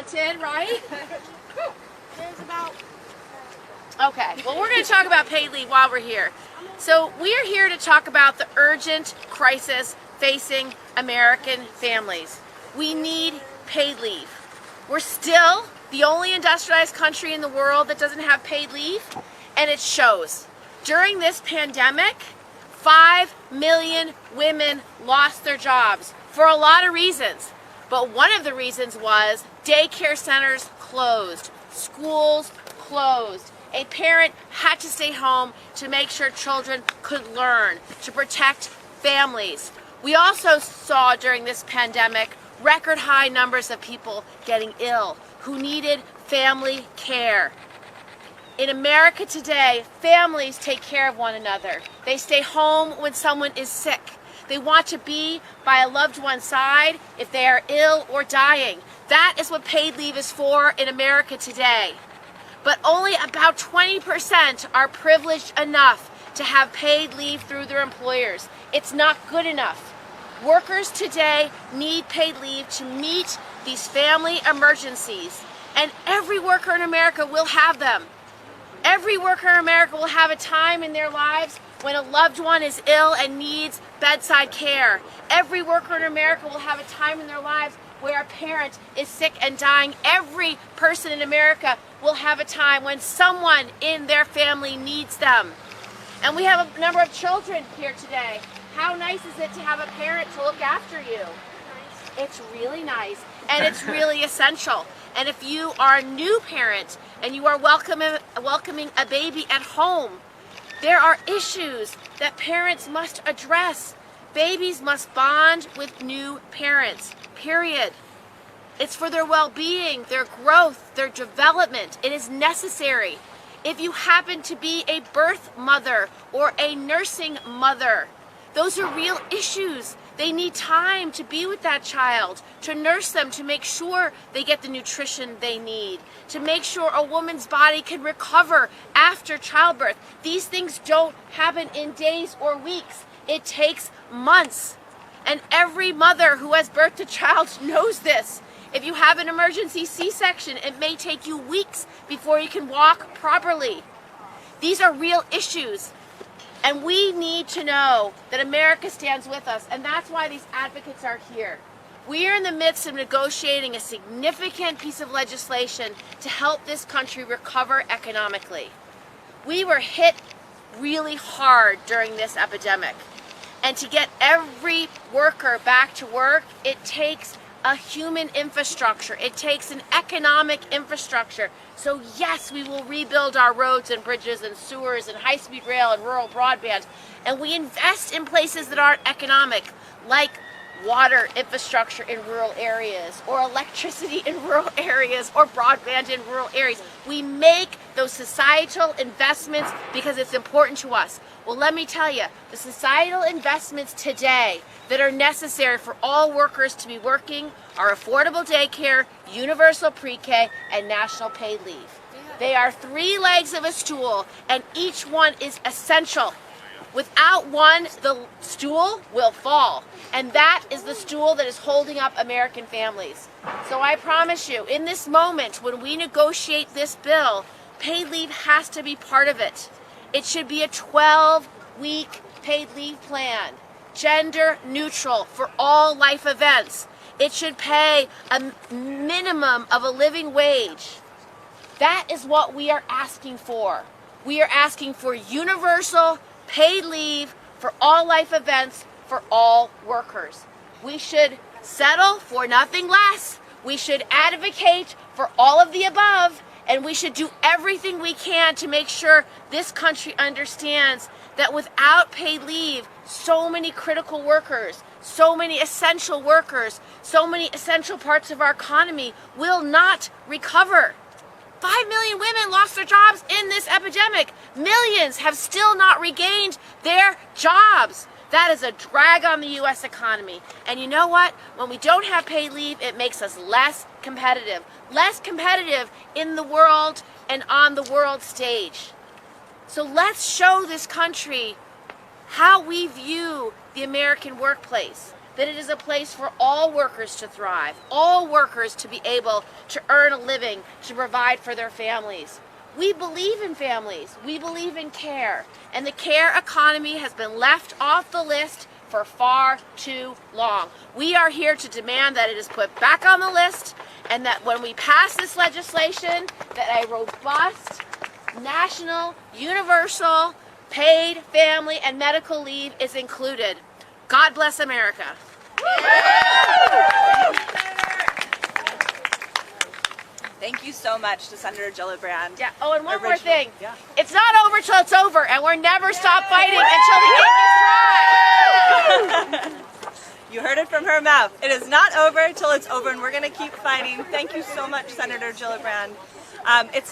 daunted, right? There's about... Okay, well, we're going to talk about paid leave while we're here. So we are here to talk about the urgent crisis facing American families. We need paid leave. We're still the only industrialized country in the world that doesn't have paid leave, and it shows. During this pandemic, 5 million women lost their jobs for a lot of reasons. But one of the reasons was daycare centers closed, schools closed. A parent had to stay home to make sure children could learn, to protect families. We also saw during this pandemic record high numbers of people getting ill who needed family care. In America today, families take care of one another. They stay home when someone is sick. They want to be by a loved one's side if they are ill or dying. That is what paid leave is for in America today. But only about 20% are privileged enough to have paid leave through their employers. It's not good enough. Workers today need paid leave to meet these family emergencies, and every worker in America will have them. Every worker in America will have a time in their lives when a loved one is ill and needs bedside care. Every worker in America will have a time in their lives where a parent is sick and dying. Every person in America will have a time when someone in their family needs them. And we have a number of children here today. How nice is it to have a parent to look after you? Nice. It's really nice, and it's really essential. And if you are a new parent and you are welcoming a baby at home, there are issues that parents must address. Babies must bond with new parents, period. It's for their well-being, their growth, their development. It is necessary. If you happen to be a birth mother or a nursing mother, those are real issues. They need time to be with that child, to nurse them, to make sure they get the nutrition they need, to make sure a woman's body can recover after childbirth. These things don't happen in days or weeks. It takes months. And every mother who has birthed a child knows this. If you have an emergency C-section, it may take you weeks before you can walk properly. These are real issues. And we need to know that America stands with us, and that's why these advocates are here. We are in the midst of negotiating a significant piece of legislation to help this country recover economically. We were hit really hard during this epidemic, and to get every worker back to work, it takes a human infrastructure. It takes an economic infrastructure. So yes, we will rebuild our roads and bridges and sewers and high-speed rail and rural broadband. And we invest in places that aren't economic, like water infrastructure in rural areas, or electricity in rural areas, or broadband in rural areas. We make those societal investments because it's important to us. Well, let me tell you, the societal investments today that are necessary for all workers to be working are affordable daycare, universal pre-K, and national paid leave. They are 3 legs of a stool, and each one is essential. Without one, the stool will fall. And that is the stool that is holding up American families. So I promise you, in this moment, when we negotiate this bill, paid leave has to be part of it. It should be a 12-week paid leave plan, gender neutral for all life events. It should pay a minimum of a living wage. That is what we are asking for. We are asking for universal paid leave for all life events for all workers. We should settle for nothing less. We should advocate for all of the above, and we should do everything we can to make sure this country understands that without paid leave, so many critical workers, so many essential workers, so many essential parts of our economy will not recover. 5 million women lost their jobs in this epidemic. Millions have still not regained their jobs. That is a drag on the U.S. economy. And you know what? When we don't have paid leave, it makes us less competitive. Less competitive in the world and on the world stage. So let's show this country how we view the American workplace. that it is a place for all workers to thrive, all workers to be able to earn a living, to provide for their families. We believe in families. We believe in care. And the care economy has been left off the list for far too long. We are here to demand that it is put back on the list, and that when we pass this legislation, that a robust, national, universal, paid family and medical leave is included. God bless America. Thank you so much to Senator Gillibrand. Yeah. Oh, and one more thing. Yeah. It's not over till it's over, and we're never stop fighting until the ink is dry. You heard it from her mouth. It is not over till it's over, and we're going to keep fighting. Thank you so much, Senator Gillibrand. It's now